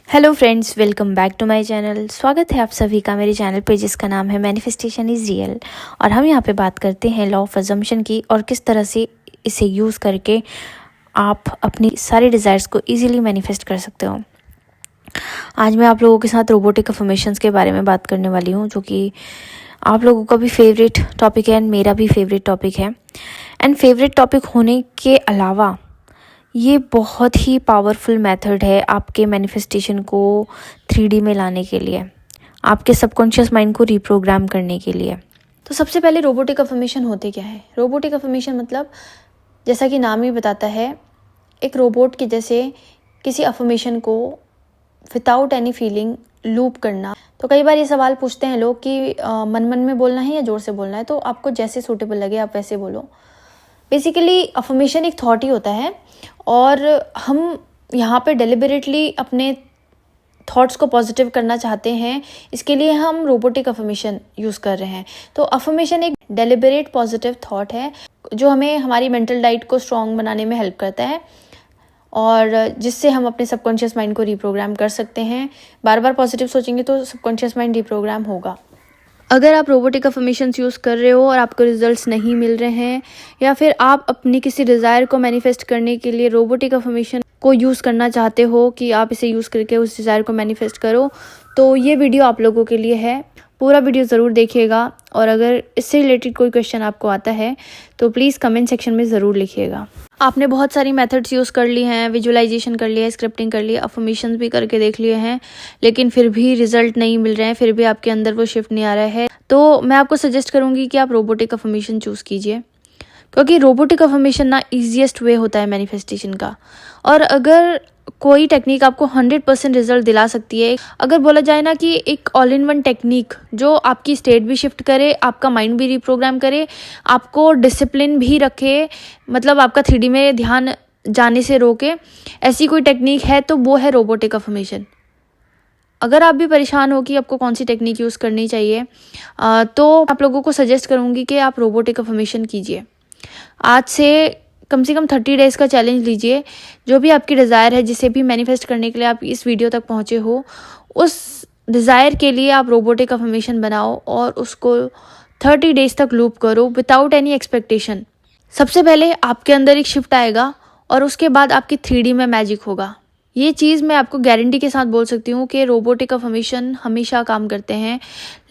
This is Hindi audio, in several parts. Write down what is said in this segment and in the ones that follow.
Hello friends, welcome back to my channel. स्वागत है आप सभी का मेरे चैनल पे जिसका नाम है मैनिफेस्टेशन इज़ रियल। और हम यहाँ पे बात करते हैं लॉ ऑफ अजम्पशन की और किस तरह से इसे यूज़ करके आप अपनी सारे डिज़ायर्स को इजीली मैनिफेस्ट कर सकते हो। आज मैं आप लोगों के साथ रोबोटिक अफर्मेशंस के बारे में बात करने वाली हूँ, जो कि आप लोगों का भी फेवरेट टॉपिक है एंड मेरा भी फेवरेट टॉपिक है। एंड फेवरेट टॉपिक होने के अलावा ये बहुत ही पावरफुल मेथड है आपके मैनिफेस्टेशन को 3D में लाने के लिए, आपके सबकॉन्शियस माइंड को रिप्रोग्राम करने के लिए। तो सबसे पहले रोबोटिक अफर्मेशन होते क्या है? रोबोटिक अफर्मेशन मतलब, जैसा कि नाम ही बताता है, एक रोबोट के जैसे किसी अफर्मेशन को विदाउट एनी फीलिंग लूप करना। तो कई बार ये सवाल पूछते हैं लोग कि मन मन में बोलना है या ज़ोर से बोलना है। तो आपको जैसे सूटेबल लगे आप वैसे बोलो। बेसिकली अफर्मेशन एक थॉट ही होता है और हम यहाँ पे डेलिबरेटली अपने थॉट्स को पॉजिटिव करना चाहते हैं, इसके लिए हम रोबोटिक अफर्मेशन यूज़ कर रहे हैं। तो अफर्मेशन एक डेलिबरेट पॉजिटिव थॉट है जो हमें हमारी मेंटल डाइट को स्ट्रॉन्ग बनाने में हेल्प करता है और जिससे हम अपने सबकॉन्शियस माइंड को रिप्रोग्राम कर सकते हैं। बार बार पॉजिटिव सोचेंगे तो सबकॉन्शियस माइंड रिप्रोग्राम होगा। अगर आप रोबोटिक अफर्मेशंस यूज़ कर रहे हो और आपको रिजल्ट्स नहीं मिल रहे हैं, या फिर आप अपनी किसी डिज़ायर को मैनिफेस्ट करने के लिए रोबोटिक अफर्मेशन को यूज़ करना चाहते हो कि आप इसे यूज़ करके उस डिज़ायर को मैनिफेस्ट करो, तो ये वीडियो आप लोगों के लिए है। पूरा वीडियो ज़रूर देखिएगा और अगर इससे रिलेटेड कोई क्वेश्चन आपको आता है तो प्लीज़ कमेंट सेक्शन में ज़रूर लिखिएगा। आपने बहुत सारी मेथड्स यूज़ कर ली हैं, विजुअलाइजेशन कर लिया है, स्क्रिप्टिंग कर लिया, अफर्मेशंस भी करके देख लिए हैं, लेकिन फिर भी रिजल्ट नहीं मिल रहे हैं, फिर भी आपके अंदर वो शिफ्ट नहीं आ रहा है, तो मैं आपको सजेस्ट करूंगी कि आप रोबोटिक अफर्मेशन चूज़ कीजिए, क्योंकि रोबोटिक अफर्मेशन ना ईजिएस्ट वे होता है मैनिफेस्टेशन का। और अगर कोई टेक्निक आपको 100% रिजल्ट दिला सकती है, अगर बोला जाए ना कि एक ऑल इन वन टेक्निक जो आपकी स्टेट भी शिफ्ट करे, आपका माइंड भी रिप्रोग्राम करे, आपको डिसिप्लिन भी रखे, मतलब आपका 3D में ध्यान जाने से रोके, ऐसी कोई टेक्निक है तो वो है रोबोटिक अफर्मेशन। अगर आप भी परेशान हो कि आपको कौन सी टेक्निक यूज़ करनी चाहिए, तो आप लोगों को सजेस्ट करूँगी कि आप रोबोटिक अफर्मेशन कीजिए। आज से कम 30 डेज़ का चैलेंज लीजिए। जो भी आपकी डिज़ायर है, जिसे भी मैनिफेस्ट करने के लिए आप इस वीडियो तक पहुँचे हो, उस डिज़ायर के लिए आप रोबोटिक अफर्मेशन बनाओ और उसको 30 डेज़ तक लूप करो विदाउट एनी एक्सपेक्टेशन। सबसे पहले आपके अंदर एक शिफ्ट आएगा और उसके बाद आपकी 3D में मैजिक होगा। ये चीज़ मैं आपको गारंटी के साथ बोल सकती हूँ कि रोबोटिक अफर्मेशन हमेशा काम करते हैं,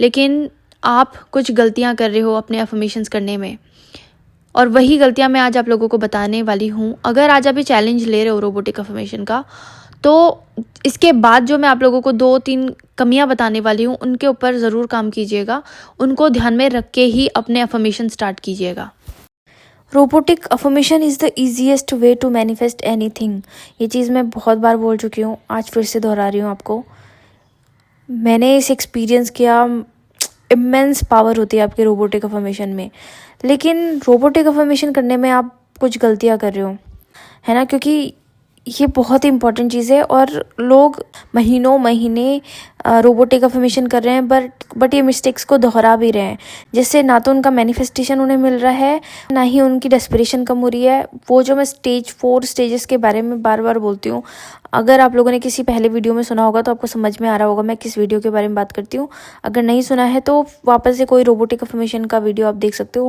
लेकिन आप कुछ गलतियाँ कर रहे हो अपने अफर्मेशंस करने में, और वही गलतियाँ मैं आज आप लोगों को बताने वाली हूँ। अगर आज आप ये चैलेंज ले रहे हो रोबोटिक अफर्मेशन का, तो इसके बाद जो मैं आप लोगों को 2-3 कमियाँ बताने वाली हूँ, उनके ऊपर ज़रूर काम कीजिएगा, उनको ध्यान में रख के ही अपने अफर्मेशन स्टार्ट कीजिएगा। Robotic affirmation is the easiest way to manifest anything. ये चीज़ मैं बहुत बार बोल चुकी हूँ, आज फिर से दोहरा रही हूँ आपको। मैंने इस एक्सपीरियंस किया, इमेंस पावर होती है आपके रोबोटिक अफर्मेशन में, लेकिन रोबोटिक अफर्मेशन करने में आप कुछ गलतियाँ कर रहे हो, है ना, क्योंकि ये बहुत ही इंपॉर्टेंट चीज़ है और लोग महीने रोबोटिक अफर्मेशन कर रहे हैं, बट ये मिस्टेक्स को दोहरा भी रहे हैं, जिससे ना तो उनका मैनिफेस्टेशन उन्हें मिल रहा है, ना ही उनकी डेस्परेशन कम हो रही है। वो जो मैं 4 स्टेजेस के बारे में बार बार बोलती हूँ, अगर आप लोगों ने किसी पहले वीडियो में सुना होगा तो आपको समझ में आ रहा होगा मैं किस वीडियो के बारे में बात करती हूँ। अगर नहीं सुना है तो वापस से कोई रोबोटिक अफर्मेशन का वीडियो आप देख सकते हो,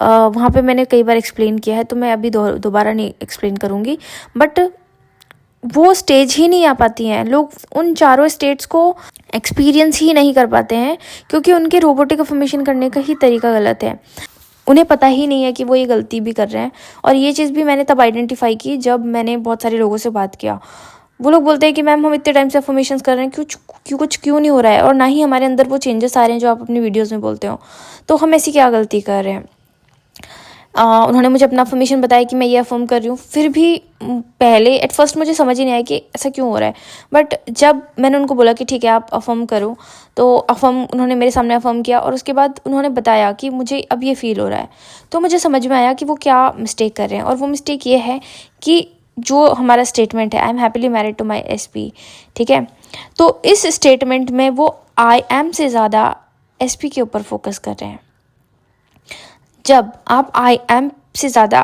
वहाँ पे मैंने कई बार एक्सप्लेन किया है, तो मैं अभी दोबारा नहीं एक्सप्लेन करूँगी। बट वो स्टेज ही नहीं आ पाती हैं, लोग उन 4 स्टेट्स को एक्सपीरियंस ही नहीं कर पाते हैं, क्योंकि उनके रोबोटिक अफर्मेशन करने का ही तरीका गलत है। उन्हें पता ही नहीं है कि वो ये गलती भी कर रहे हैं। और ये चीज़ भी मैंने तब आइडेंटिफाई की जब मैंने बहुत सारे लोगों से बात किया। वो लोग बोलते हैं कि मैम हम इतने टाइम से अफर्मेशंस कर रहे हैं, कुछ क्यों नहीं हो रहा है, और ना ही हमारे अंदर वो चेंजेस आ रहे हैं जो आप अपनी वीडियोज़ में बोलते हो, तो हम ऐसी क्या गलती कर रहे हैं। उन्होंने मुझे अपना अफर्मेशन बताया कि मैं ये अफर्म कर रही हूँ, फिर भी पहले एट फर्स्ट मुझे समझ ही नहीं आया कि ऐसा क्यों हो रहा है। बट जब मैंने उनको बोला कि ठीक है आप अफर्म करो, तो उन्होंने मेरे सामने अफर्म किया और उसके बाद उन्होंने बताया कि मुझे अब ये फील हो रहा है, तो मुझे समझ में आया कि वो क्या मिस्टेक कर रहे हैं। और वो मिस्टेक ये है कि जो हमारा स्टेटमेंट है, I am happily married to my SP, ठीक है, तो इस स्टेटमेंट में वो आई एम से ज़्यादा SP के ऊपर फोकस कर रहे हैं। जब आप आई एम से ज़्यादा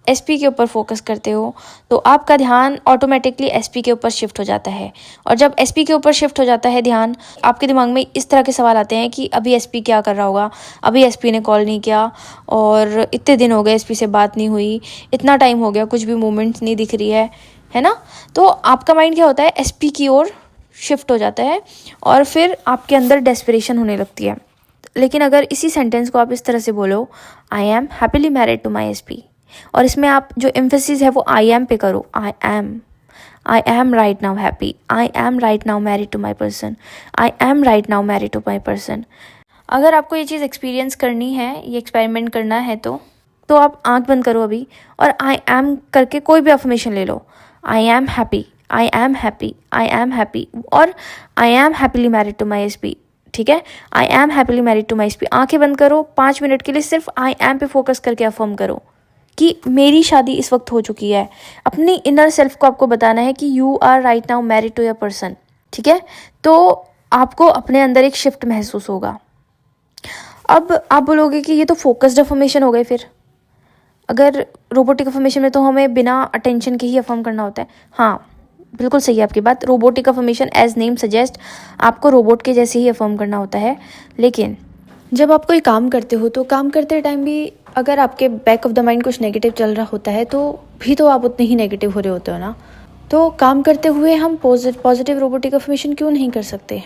एसपी के ऊपर फोकस करते हो तो आपका ध्यान ऑटोमेटिकली एसपी के ऊपर शिफ्ट हो जाता है। और जब एसपी के ऊपर शिफ्ट हो जाता है ध्यान, आपके दिमाग में इस तरह के सवाल आते हैं कि अभी एसपी क्या कर रहा होगा, अभी एसपी ने कॉल नहीं किया, और इतने दिन हो गए एसपी से बात नहीं हुई, इतना टाइम हो गया कुछ भी मूवमेंट नहीं दिख रही है ना। तो आपका माइंड क्या होता है, एसपी की ओर शिफ्ट हो जाता है और फिर आपके अंदर डेस्परेशन होने लगती है। लेकिन अगर इसी सेंटेंस को आप इस तरह से बोलो, I am happily married to my SP, और इसमें आप जो एम्फेसिस है वो आई एम पे करो, I am right now happy, I am right now married to my person, I am right now married to my person. अगर आपको ये चीज़ एक्सपीरियंस करनी है, ये एक्सपेरिमेंट करना है तो आप आंख बंद करो अभी और आई एम करके कोई भी अफर्मेशन ले लो। I am happy, I am happy, I am happy, और I am happily married to my SP. ठीक है, I am happily married to my SP. आंखें बंद करो, 5 मिनट के लिए सिर्फ आई एम पे फोकस करके अफर्म करो कि मेरी शादी इस वक्त हो चुकी है। अपनी इनर सेल्फ को आपको बताना है कि you are right now married to your person. ठीक है, तो आपको अपने अंदर एक शिफ्ट महसूस होगा। अब आप बोलोगे कि ये तो फोकस्ड अफर्मेशन हो गए। फिर अगर रोबोटिक अफर्मेशन में तो हमें बिना अटेंशन के ही अफर्म करना होता है। हाँ, बिल्कुल सही है आपकी बात। Robotic affirmation as name suggest आपको रोबोट के जैसे ही अफर्म करना होता है। लेकिन जब आप कोई काम करते हो तो काम करते टाइम भी अगर आपके बैक ऑफ द माइंड कुछ नेगेटिव चल रहा होता है तो आप उतने ही नेगेटिव हो रहे होते हो ना। तो काम करते हुए हम पॉजिटिव रोबोटिक अफर्मेशन क्यों नहीं कर सकते।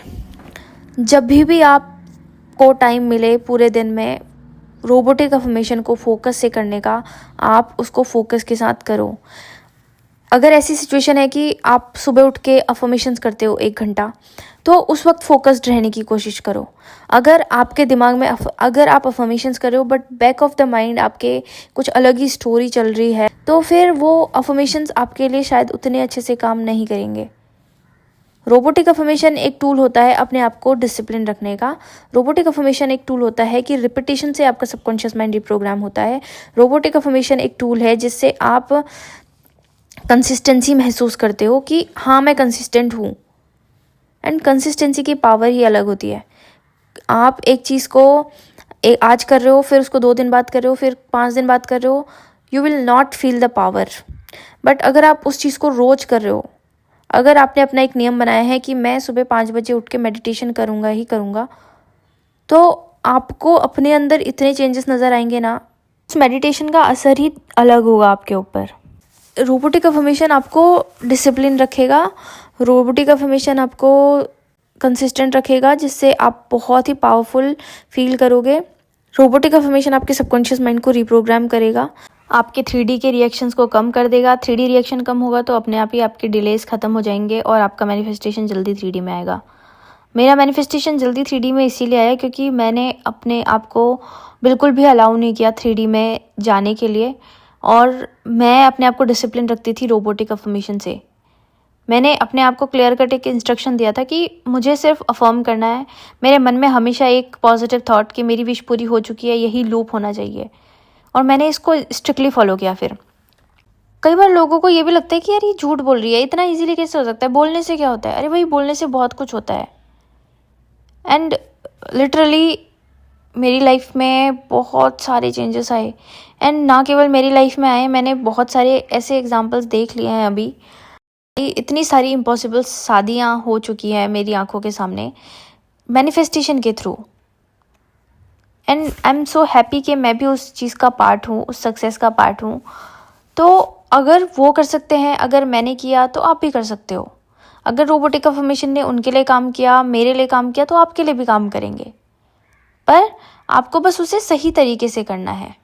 जब भी आपको टाइम मिले पूरे दिन में रोबोटिक अफर्मेशन को फोकस से करने का, आप उसको फोकस के साथ करो। अगर ऐसी सिचुएशन है कि आप सुबह उठ के अफर्मेशंस करते हो 1 घंटा, तो उस वक्त फोकस्ड रहने की कोशिश करो। अगर आपके दिमाग में अगर आप अफर्मेशंस कर रहे हो but back of the mind आपके कुछ अलग ही स्टोरी चल रही है, तो फिर वो अफर्मेशंस आपके लिए शायद उतने अच्छे से काम नहीं करेंगे। रोबोटिक अफर्मेशन एक टूल होता है अपने आप को डिसिप्लिन रखने का। रोबोटिक अफर्मेशन एक टूल होता है कि रिपीटिशन से आपका सबकॉन्शियस माइंड रिप्रोग्राम होता है। रोबोटिक अफर्मेशन एक टूल है जिससे आप कंसिस्टेंसी महसूस करते हो कि हाँ मैं कंसिस्टेंट हूँ। एंड कंसिस्टेंसी की पावर ही अलग होती है। आप एक चीज़ को आज कर रहे हो, फिर उसको 2 दिन बाद कर रहे हो, फिर 5 दिन बाद कर रहे हो, you will not feel the power. But अगर आप उस चीज़ को रोज कर रहे हो, अगर आपने अपना एक नियम बनाया है कि मैं सुबह 5 बजे उठ के मेडिटेशन करूँगा ही करूँगा, तो आपको अपने अंदर इतने चेंजेस नज़र आएंगे ना, उस मेडिटेशन का असर ही अलग होगा आपके ऊपर। रोबोटिक अफर्मेशन आपको डिसिप्लिन रखेगा, रोबोटिक अफर्मेशन आपको कंसिस्टेंट रखेगा, जिससे आप बहुत ही पावरफुल फील करोगे। रोबोटिक अफर्मेशन आपके सबकॉन्शियस माइंड को रिप्रोग्राम करेगा, आपके 3D के रिएक्शंस को कम कर देगा। 3D रिएक्शन कम होगा तो अपने आप ही आपके डिलेज ख़त्म हो जाएंगे और आपका मैनिफेस्टेशन जल्दी 3D में आएगा। मेरा मैनिफेस्टेशन जल्दी 3D में इसीलिए आया क्योंकि मैंने अपने आप को बिल्कुल भी अलाउ नहीं किया 3D में जाने के लिए, और मैं अपने आप को डिसिप्लिन रखती थी रोबोटिक अफर्मेशन से। मैंने अपने आप को क्लियर कट एक इंस्ट्रक्शन दिया था कि मुझे सिर्फ अफर्म करना है। मेरे मन में हमेशा एक पॉजिटिव थॉट कि मेरी विश पूरी हो चुकी है, यही लूप होना चाहिए, और मैंने इसको स्ट्रिक्टली फॉलो किया। फिर कई बार लोगों को ये भी लगता है कि यार ये झूठ बोल रही है, इतना इजीली कैसे हो सकता है, बोलने से क्या होता है। अरे भाई, बोलने से बहुत कुछ होता है। एंड लिटरली मेरी लाइफ में बहुत सारे चेंजेस आए, एंड ना केवल मेरी लाइफ में आए, मैंने बहुत सारे ऐसे एग्जांपल्स देख लिए हैं। अभी इतनी सारी इम्पॉसिबल शादियाँ हो चुकी हैं मेरी आंखों के सामने मैनिफेस्टेशन के through, and I am so happy कि मैं भी उस चीज़ का पार्ट हूँ, उस सक्सेस का पार्ट हूँ। तो अगर वो कर सकते हैं, अगर मैंने किया, तो आप भी कर सकते हो। अगर रोबोटिक अफर्मेशन ने उनके लिए काम किया, मेरे लिए काम किया, तो आपके लिए भी काम करेंगे, पर आपको बस उसे सही तरीके से करना है।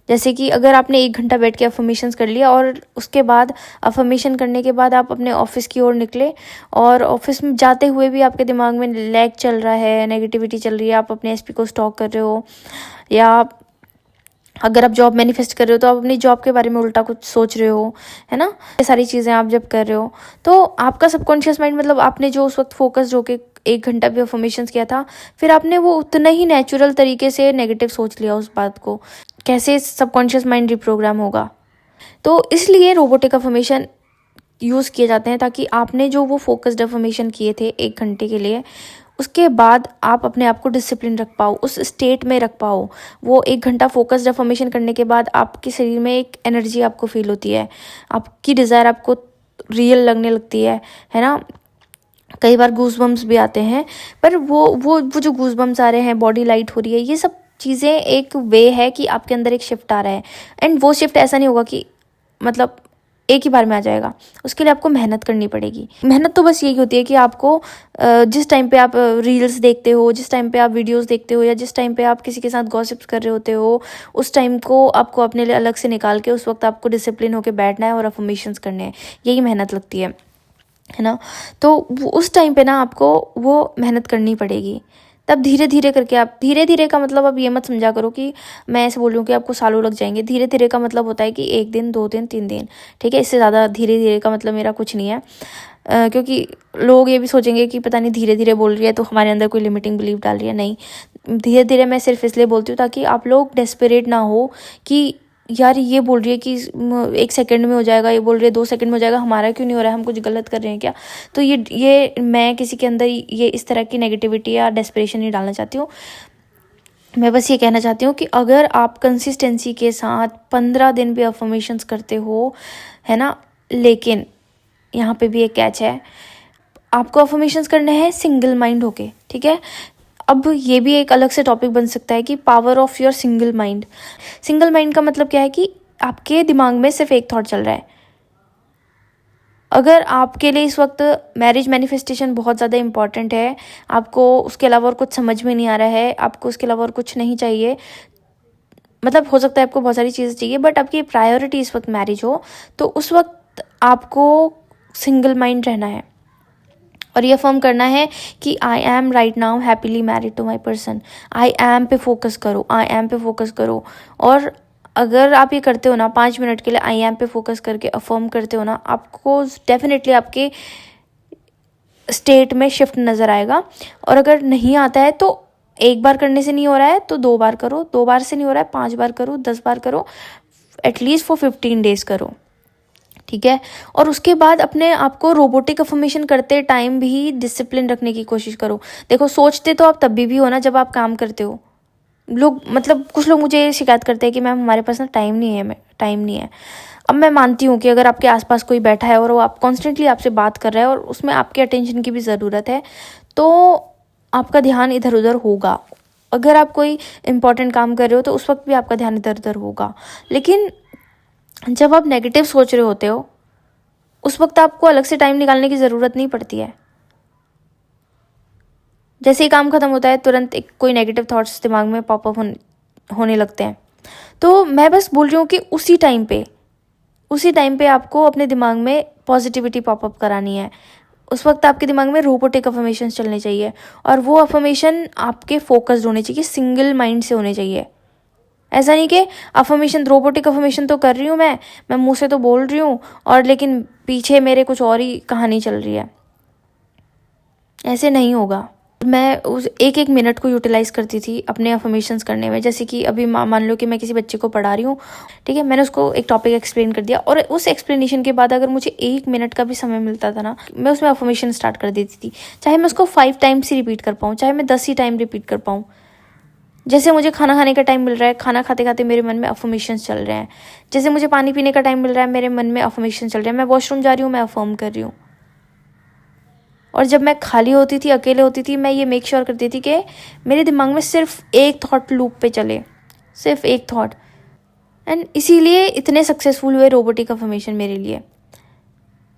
जैसे कि अगर आपने 1 घंटा बैठ के अफर्मेशंस कर लिया और उसके बाद अफर्मेशन करने के बाद आप अपने ऑफिस की ओर निकले, और ऑफिस में जाते हुए भी आपके दिमाग में लैग चल रहा है, नेगेटिविटी चल रही है, आप अपने एसपी को स्टॉक कर रहे हो, या अगर आप जॉब मैनिफेस्ट कर रहे हो तो आप अपनी जॉब के बारे में उल्टा कुछ सोच रहे हो, है ना। ये सारी चीज़ें आप जब कर रहे हो तो आपका सबकॉन्शियस माइंड, मतलब आपने जो उस वक्त फोकस्ड होके 1 घंटा भी अफर्मेशंस किया था, फिर आपने वो उतना ही नेचुरल तरीके से नेगेटिव सोच लिया उस बात को। कैसे सबकॉन्शियस माइंड रिप्रोग्राम होगा। तो इसलिए रोबोटिक अफर्मेशन यूज़ किए जाते हैं ताकि आपने जो वो फोकस्ड अफर्मेशन किए थे 1 घंटे के लिए, उसके बाद आप अपने आप को डिसिप्लिन रख पाओ, उस स्टेट में रख पाओ। वो 1 घंटा फोकस्ड अफर्मेशन करने के बाद आपके शरीर में एक एनर्जी आपको फील होती है, आपकी डिज़ायर आपको रियल लगने लगती है ना। कई बार गूज बम्स भी आते हैं, पर वो जो गूज बम्स आ रहे हैं, बॉडी लाइट हो रही है, ये सब चीज़ें एक वे है कि आपके अंदर एक शिफ्ट आ रहा है। एंड वो शिफ्ट ऐसा नहीं होगा कि मतलब एक ही बार में आ जाएगा, उसके लिए आपको मेहनत करनी पड़ेगी। मेहनत तो बस यही होती है कि आपको जिस टाइम पे आप रील्स देखते हो, जिस टाइम पे आप वीडियोस देखते हो, या जिस टाइम पे आप किसी के साथ गॉसिप्स कर रहे होते हो, उस टाइम को आपको अपने लिए अलग से निकाल के उस वक्त आपको डिसिप्लिन होकर बैठना है और अफर्मेशंस करने हैं। यही मेहनत लगती है ना। तो उस टाइम पे ना आपको वो मेहनत करनी पड़ेगी। तब धीरे धीरे करके आप, धीरे धीरे का मतलब अब ये मत समझा करो कि मैं ऐसे बोल रही हूँ कि आपको सालों लग जाएंगे। धीरे धीरे का मतलब होता है कि 1 दिन, 2 दिन, 3 दिन, ठीक है। इससे ज़्यादा धीरे धीरे का मतलब मेरा कुछ नहीं है, क्योंकि लोग ये भी सोचेंगे कि पता नहीं धीरे धीरे बोल रही है तो हमारे अंदर कोई लिमिटिंग बिलीफ डाल रही है। नहीं, धीरे धीरे मैं सिर्फ इसलिए बोलती हूँ ताकि आप लोग डेस्परेट ना हो कि यार ये बोल रही है कि 1 सेकंड में हो जाएगा, ये बोल रही है 2 सेकंड में हो जाएगा, हमारा क्यों नहीं हो रहा है, हम कुछ गलत कर रहे हैं क्या। तो ये मैं किसी के अंदर ये इस तरह की नेगेटिविटी या डेस्परेशन नहीं डालना चाहती हूँ। मैं बस ये कहना चाहती हूँ कि अगर आप कंसिस्टेंसी के साथ 15 दिन भी अफर्मेशंस करते हो, है ना, लेकिन यहाँ पे भी एक कैच है, आपको अफर्मेशंस करने हैं सिंगल माइंड होके, ठीक है। अब ये भी एक अलग से टॉपिक बन सकता है कि power of your single mind. Single mind का मतलब क्या है कि आपके दिमाग में सिर्फ एक थॉट चल रहा है। अगर आपके लिए इस वक्त मैरिज मैनिफेस्टेशन बहुत ज़्यादा इंपॉर्टेंट है, आपको उसके अलावा और कुछ समझ में नहीं आ रहा है, आपको उसके अलावा और कुछ नहीं चाहिए, मतलब हो सकता है आपको बहुत सारी चीज़ें चाहिए, बट आपकी प्रायोरिटी इस वक्त मैरिज हो, तो उस वक्त आपको सिंगल माइंड रहना है और ये फॉर्म करना है कि I am right now happily married to my person. I am पे फोकस करो, आई एम पे फोकस करो। और अगर आप ये करते हो ना, 5 मिनट के लिए आई एम पे फोकस करके अफर्म करते हो ना, आपको डेफिनेटली आपके स्टेट में शिफ्ट नज़र आएगा। और अगर नहीं आता है तो एक बार करने से नहीं हो रहा है तो 2 बार करो, 2 बार से नहीं हो रहा है 5 बार करो, 10 बार करो, एटलीस्ट फॉर 15 डेज करो, ठीक है। और उसके बाद अपने आप को रोबोटिक अफर्मेशन करते टाइम भी डिसिप्लिन रखने की कोशिश करो। देखो, सोचते तो आप तभी भी हो ना जब आप काम करते हो। लोग मतलब कुछ लोग मुझे शिकायत करते हैं कि मैम हमारे पास ना टाइम नहीं है। अब मैं मानती हूँ कि अगर आपके आसपास कोई बैठा है और वो आप कॉन्स्टेंटली आपसे बात कर रहा है और उसमें आपके अटेंशन की भी ज़रूरत है, तो आपका ध्यान इधर उधर होगा। अगर आप कोई इंपॉर्टेंट काम कर रहे हो तो उस वक्त भी आपका ध्यान इधर उधर होगा। लेकिन जब आप नेगेटिव सोच रहे होते हो उस वक्त आपको अलग से टाइम निकालने की ज़रूरत नहीं पड़ती है। जैसे ही काम खत्म होता है तुरंत एक कोई नेगेटिव थॉट्स दिमाग में पॉपअप होने लगते हैं। तो मैं बस बोल रही हूँ कि उसी टाइम पे आपको अपने दिमाग में पॉजिटिविटी पॉपअप करानी है। उस वक्त आपके दिमाग में रोबोटिक अफर्मेशन चलने चाहिए और वो अफर्मेशन आपके फोकस्ड होने चाहिए, सिंगल माइंड से होने चाहिए। ऐसा नहीं कि अफर्मेशन, रोबोटिक अफर्मेशन तो कर रही हूँ मैं मुंह से तो बोल रही हूँ और लेकिन पीछे मेरे कुछ और ही कहानी चल रही है। ऐसे नहीं होगा। मैं उस 1-1 मिनट को यूटिलाइज़ करती थी अपने अफर्मेशंस करने में। जैसे कि अभी मान लो कि मैं किसी बच्चे को पढ़ा रही हूँ, ठीक है, मैंने उसको एक टॉपिक एक्सप्लेन कर दिया और उस एक्सप्लेनेशन के बाद अगर मुझे 1 मिनट का भी समय मिलता था ना, मैं उसमें अफर्मेशन स्टार्ट कर देती थी। चाहे मैं उसको 5 टाइम्स ही रिपीट कर पाऊँ, चाहे मैं 10 ही टाइम रिपीट कर पाऊँ। जैसे मुझे खाना खाने का टाइम मिल रहा है, खाना खाते खाते मेरे मन में अफर्मेशंस चल रहे हैं। जैसे मुझे पानी पीने का टाइम मिल रहा है, मेरे मन में अफर्मेशन चल रहे हैं। मैं वॉशरूम जा रही हूँ, मैं अफर्म कर रही हूँ। और जब मैं खाली होती थी, अकेले होती थी, मैं ये मेक श्योर करती थी कि मेरे दिमाग में सिर्फ एक थॉट लूप पे चले, सिर्फ एक थॉट। एंड इसीलिए इतने सक्सेसफुल हुए रोबोटिक अफर्मेशन मेरे लिए,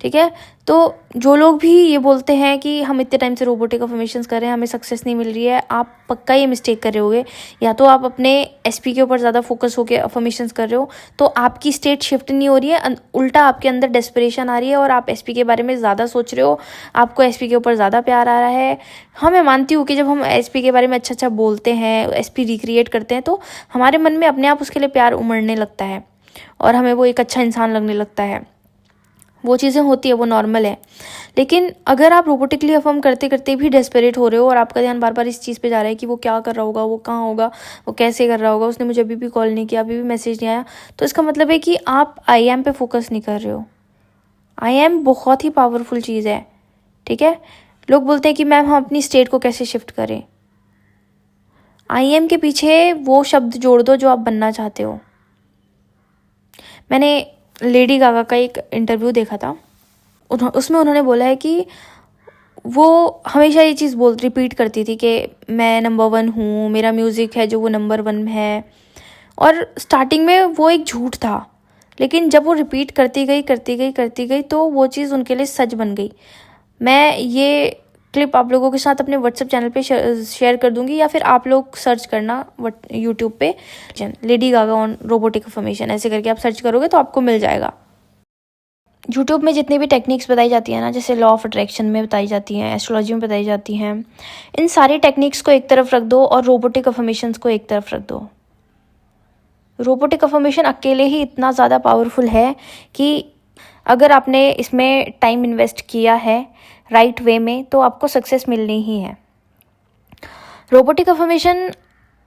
ठीक है। तो जो लोग भी ये बोलते हैं कि हम इतने टाइम से रोबोटिक अफर्मेशंस कर रहे हैं, हमें सक्सेस नहीं मिल रही है, आप पक्का ये मिस्टेक कर रहे होगे। या तो आप अपने एसपी के ऊपर ज़्यादा फोकस होकर अफर्मेशंस कर रहे हो तो आपकी स्टेट शिफ्ट नहीं हो रही है, उल्टा आपके अंदर डेस्परेशन आ रही है और आप एसपी के बारे में ज़्यादा सोच रहे हो, आपको एसपी के ऊपर ज़्यादा प्यार आ रहा है। हाँ, मैं मानती हूँ कि जब हम एसपी के बारे में अच्छा अच्छा बोलते हैं, एसपी रिक्रिएट करते हैं, तो हमारे मन में अपने आप उसके लिए प्यार उमड़ने लगता है और हमें वो एक अच्छा इंसान लगने लगता है। वो चीज़ें होती है, वो नॉर्मल है। लेकिन अगर आप रोबोटिकली अफर्म करते करते भी डेस्परेट हो रहे हो और आपका ध्यान बार बार इस चीज़ पे जा रहा है कि वो क्या कर रहा होगा, वो कहाँ होगा, वो कैसे कर रहा होगा, उसने मुझे अभी भी कॉल नहीं किया, अभी भी मैसेज नहीं आया, तो इसका मतलब है कि आप आई एम पे फोकस नहीं कर रहे हो। आई एम बहुत ही पावरफुल चीज़ है, ठीक है। लोग बोलते हैं कि मैम हम अपनी स्टेट को कैसे शिफ्ट करें। आई एम के पीछे वो शब्द जोड़ दो जो आप बनना चाहते हो। मैंने लेडी गागा का एक इंटरव्यू देखा था, उसमें उन्होंने बोला है कि वो हमेशा ये चीज़ रिपीट करती थी कि मैं नंबर 1 हूँ, मेरा म्यूज़िक है जो वो नंबर 1 है। और स्टार्टिंग में वो एक झूठ था, लेकिन जब वो रिपीट करती गई तो वो चीज़ उनके लिए सच बन गई। मैं ये क्लिप आप लोगों के साथ अपने व्हाट्सएप चैनल पे शेयर कर दूंगी, या फिर आप लोग सर्च करना यूट्यूब पे Lady Gaga on robotic affirmation, ऐसे करके आप सर्च करोगे तो आपको मिल जाएगा। यूट्यूब में जितनी भी टेक्निक्स बताई जाती हैं ना, जैसे लॉ ऑफ अट्रैक्शन में बताई जाती हैं, एस्ट्रोलॉजी में बताई जाती हैं, इन सारी टेक्निक्स को एक तरफ रख दो और रोबोटिक अफर्मेशंस को एक तरफ रख दो। रोबोटिक अफर्मेशन अकेले ही इतना ज़्यादा पावरफुल है कि अगर आपने इसमें टाइम इन्वेस्ट किया है राइट वे में तो आपको सक्सेस मिलनी ही है। रोबोटिक अफर्मेशन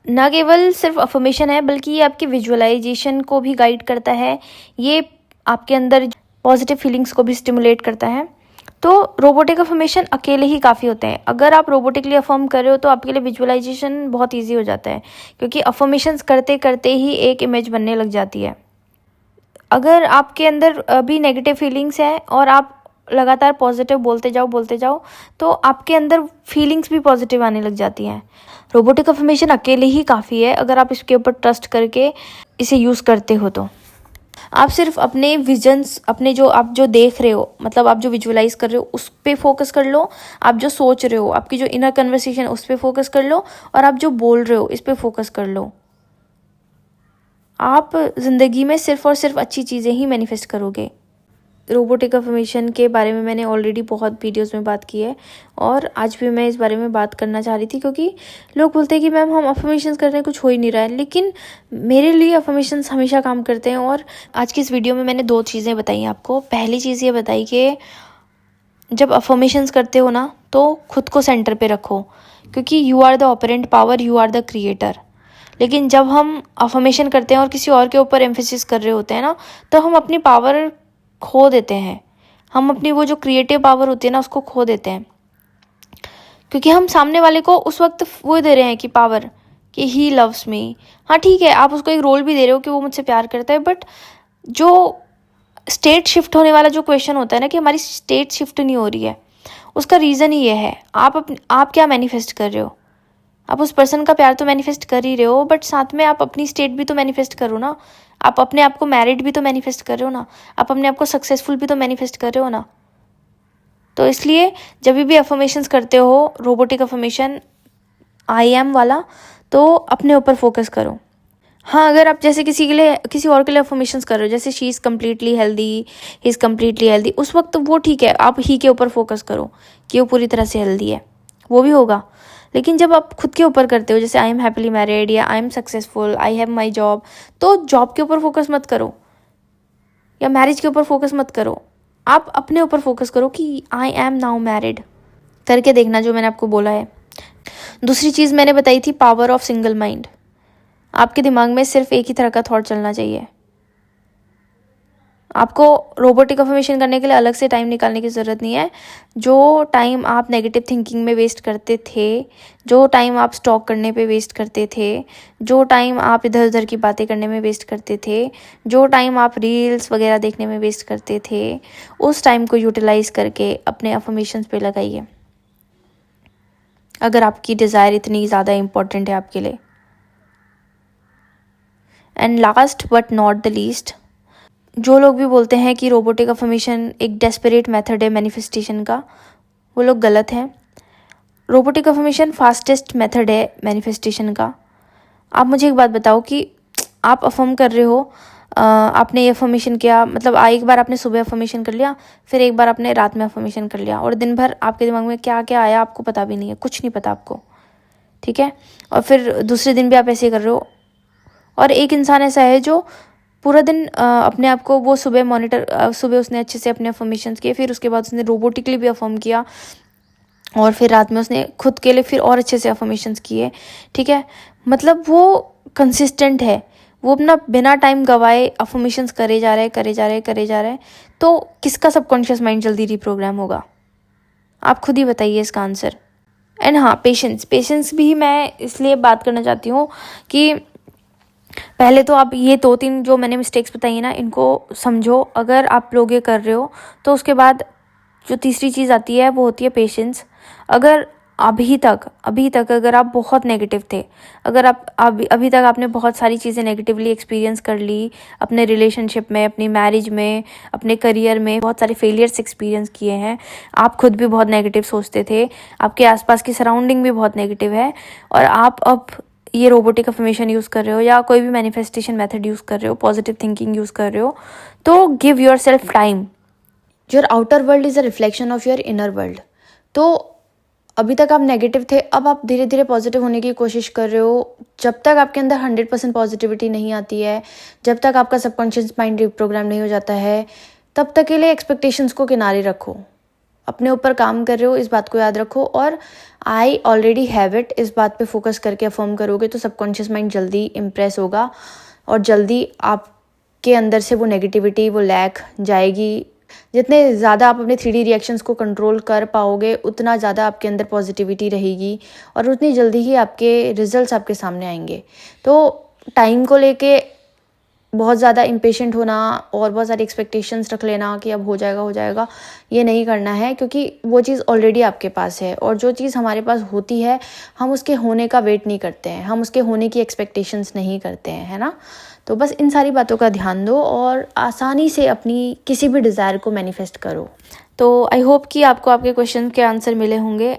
न केवल सिर्फ अफर्मेशन है, बल्कि ये आपकी विजुअलाइजेशन को भी गाइड करता है, ये आपके अंदर पॉजिटिव फीलिंग्स को भी स्टिमुलेट करता है। तो रोबोटिक अफर्मेशन अकेले ही काफ़ी होते हैं। अगर आप रोबोटिकली अफर्म कर रहे हो तो आपके लिए विजुअलाइजेशन बहुत ईजी हो जाता है, क्योंकि अफर्मेशंस करते करते ही एक इमेज बनने लग जाती है। अगर आपके अंदर अभी नेगेटिव फीलिंग्स हैं और आप लगातार पॉजिटिव बोलते जाओ तो आपके अंदर फीलिंग्स भी पॉजिटिव आने लग जाती हैं। रोबोटिक अफर्मेशन अकेले ही काफ़ी है अगर आप इसके ऊपर ट्रस्ट करके इसे यूज़ करते हो तो। आप सिर्फ अपने विजन्स, अपने जो आप जो देख रहे हो, मतलब आप जो विजुअलाइज कर रहे हो उस पर फोकस कर लो। आप जो सोच रहे हो, आपकी जो इनर कन्वर्सेशन उस पर फोकस कर लो, और आप जो बोल रहे हो इस पर फोकस कर लो। आप ज़िंदगी में सिर्फ और सिर्फ अच्छी चीज़ें ही मैनिफेस्ट करोगे। रोबोटिक अफर्मेशन के बारे में मैंने ऑलरेडी बहुत वीडियोस में बात की है, और आज भी मैं इस बारे में बात करना चाह रही थी, क्योंकि लोग बोलते हैं कि मैम हम अफर्मेशंस कर रहे हैं, कुछ हो ही नहीं रहा है। लेकिन मेरे लिए अफर्मेशंस हमेशा काम करते हैं। और आज की इस वीडियो में मैंने 2 चीज़ें बताई आपको। पहली चीज़ ये बताई कि जब अफर्मेशंस करते हो ना तो खुद को सेंटर पे रखो, क्योंकि you are the operant power, you are the creator. लेकिन जब हम अफर्मेशन करते हैं और किसी और के ऊपर एम्फेसिस कर रहे होते हैं ना, तो हम अपनी पावर खो देते हैं। हम अपनी वो जो क्रिएटिव पावर होती है ना उसको खो देते हैं, क्योंकि हम सामने वाले को उस वक्त वो दे रहे हैं कि पावर, कि ही लव्स मी। हाँ ठीक है, आप उसको एक रोल भी दे रहे हो कि वो मुझसे प्यार करता है, बट जो स्टेट शिफ्ट होने वाला जो क्वेश्चन होता है ना कि हमारी स्टेट शिफ्ट नहीं हो रही है, उसका रीज़न ही ये है आप क्या मैनिफेस्ट कर रहे हो। आप उस पर्सन का प्यार तो मैनिफेस्ट कर ही रहे हो, बट साथ में आप अपनी स्टेट भी तो मैनिफेस्ट करो ना। आप अपने आप को मैरिड भी तो मैनिफेस्ट कर रहे हो ना, आप अपने आप को सक्सेसफुल भी तो मैनिफेस्ट कर रहे हो ना। तो इसलिए जब भी अफर्मेशंस करते हो, रोबोटिक अफर्मेशन, आई एम वाला, तो अपने ऊपर फोकस करो। हाँ, अगर आप जैसे किसी और के लिए अफर्मेशंस कर रहे हो, जैसे she is completely healthy, he is completely healthy, उस वक्त वो ठीक है, आप ही के ऊपर फोकस करो कि वो पूरी तरह से हेल्दी है, वो भी होगा। लेकिन जब आप खुद के ऊपर करते हो, जैसे आई एम हैप्पीली मैरिड या I am successful, I have my job, तो जॉब के ऊपर फोकस मत करो या मैरिज के ऊपर फोकस मत करो। आप अपने ऊपर फोकस करो कि आई एम नाउ मैरिड, करके देखना जो मैंने आपको बोला है। दूसरी चीज़ मैंने बताई थी पावर ऑफ सिंगल माइंड। आपके दिमाग में सिर्फ एक ही तरह का थॉट चलना चाहिए। आपको रोबोटिक अफर्मेशन करने के लिए अलग से टाइम निकालने की ज़रूरत नहीं है। जो टाइम आप नेगेटिव थिंकिंग में वेस्ट करते थे, जो टाइम आप स्टॉक करने पे वेस्ट करते थे, जो टाइम आप इधर उधर की बातें करने में वेस्ट करते थे, जो टाइम आप रील्स वगैरह देखने में वेस्ट करते थे, उस टाइम को यूटिलाइज करके अपने अफर्मेशंस पे लगाइए, अगर आपकी डिज़ायर इतनी ज़्यादा इम्पोर्टेंट है आपके लिए। And last but not the least, जो लोग भी बोलते हैं कि रोबोटिक अफर्मेशन एक डेस्परेट मेथड है मैनिफेस्टेशन का, वो लोग गलत हैं। रोबोटिक अफर्मेशन फास्टेस्ट मेथड है मैनिफेस्टेशन का। आप मुझे एक बात बताओ कि आप अफर्म कर रहे हो, आपने ये अफर्मेशन किया, मतलब एक बार आपने सुबह अफर्मेशन कर लिया, फिर एक बार आपने रात में अफर्मेशन कर लिया, और दिन भर आपके दिमाग में क्या क्या आया आपको पता भी नहीं है, कुछ नहीं पता आपको, ठीक है। और फिर दूसरे दिन भी आप ऐसे ही कर रहे हो। और एक इंसान ऐसा है जो पूरा दिन अपने आप को वो सुबह उसने अच्छे से अपने अफर्मेशंस किए, फिर उसके बाद उसने रोबोटिकली भी अफर्म किया, और फिर रात में उसने खुद के लिए फिर और अच्छे से अफर्मेशंस किए, ठीक है। मतलब वो कंसिस्टेंट है, वो अपना बिना टाइम गवाए अफर्मेशंस करे जा रहे हैं। तो किसका सबकॉन्शियस माइंड जल्दी रिप्रोग्राम होगा? आप खुद ही बताइए इसका आंसर। एंड हाँ, पेशेंस भी मैं इसलिए बात करना चाहती हूँ कि पहले तो आप ये 2-3 जो मैंने मिस्टेक्स बताई हैं ना, इनको समझो। अगर आप लोग ये कर रहे हो तो उसके बाद जो तीसरी चीज़ आती है वो होती है पेशेंस। अगर अभी तक अगर आप बहुत नेगेटिव थे, अगर आप अभी तक आपने बहुत सारी चीज़ें नेगेटिवली एक्सपीरियंस कर ली, अपने रिलेशनशिप में, अपनी मैरिज में, अपने करियर में बहुत सारे फेलियर्स एक्सपीरियंस किए हैं, आप खुद भी बहुत नेगेटिव सोचते थे, आपके आसपास की सराउंडिंग भी बहुत नेगेटिव है, और आप अब ये रोबोटिक अफर्मेशन यूज़ कर रहे हो या कोई भी मैनिफेस्टेशन मेथड यूज़ कर रहे हो, पॉजिटिव थिंकिंग यूज़ कर रहे हो, तो give your self time. Your outer world is a reflection of your inner world. तो अभी तक आप नेगेटिव थे, अब आप धीरे धीरे पॉजिटिव होने की कोशिश कर रहे हो। जब तक आपके अंदर 100% पॉजिटिविटी नहीं आती है, जब तक आपका सबकॉन्शियस माइंड रिप्रोग्राम नहीं हो जाता है, तब तक के लिए एक्सपेक्टेशंस को किनारे रखो। अपने ऊपर काम कर रहे हो, इस बात को याद रखो, और आई ऑलरेडी हैव इट, इस बात पे फोकस करके अफर्म करोगे तो सबकॉन्शियस माइंड जल्दी इम्प्रेस होगा और जल्दी आपके अंदर से वो नेगेटिविटी, वो लैक जाएगी। जितने ज़्यादा आप अपने 3D रिएक्शंस को कंट्रोल कर पाओगे, उतना ज़्यादा आपके अंदर पॉजिटिविटी रहेगी और उतनी जल्दी ही आपके रिजल्ट्स आपके सामने आएंगे। तो टाइम को लेके बहुत ज़्यादा इम्पेशेंट होना और बहुत सारी एक्सपेक्टेशंस रख लेना कि अब हो जाएगा, ये नहीं करना है, क्योंकि वो चीज़ ऑलरेडी आपके पास है। और जो चीज़ हमारे पास होती है, हम उसके होने का वेट नहीं करते हैं, हम उसके होने की एक्सपेक्टेशंस नहीं करते हैं, है ना। तो बस इन सारी बातों का ध्यान दो और आसानी से अपनी किसी भी डिज़ायर को मैनिफेस्ट करो। तो आई होप कि आपको आपके क्वेश्चन के आंसर मिले होंगे,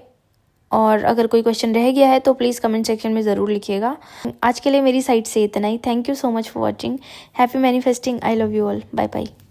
और अगर कोई क्वेश्चन रह गया है तो प्लीज़ कमेंट सेक्शन में ज़रूर लिखिएगा। आज के लिए मेरी साइड से इतना ही। Thank you so much for watching. Happy manifesting. I love you all. Bye bye.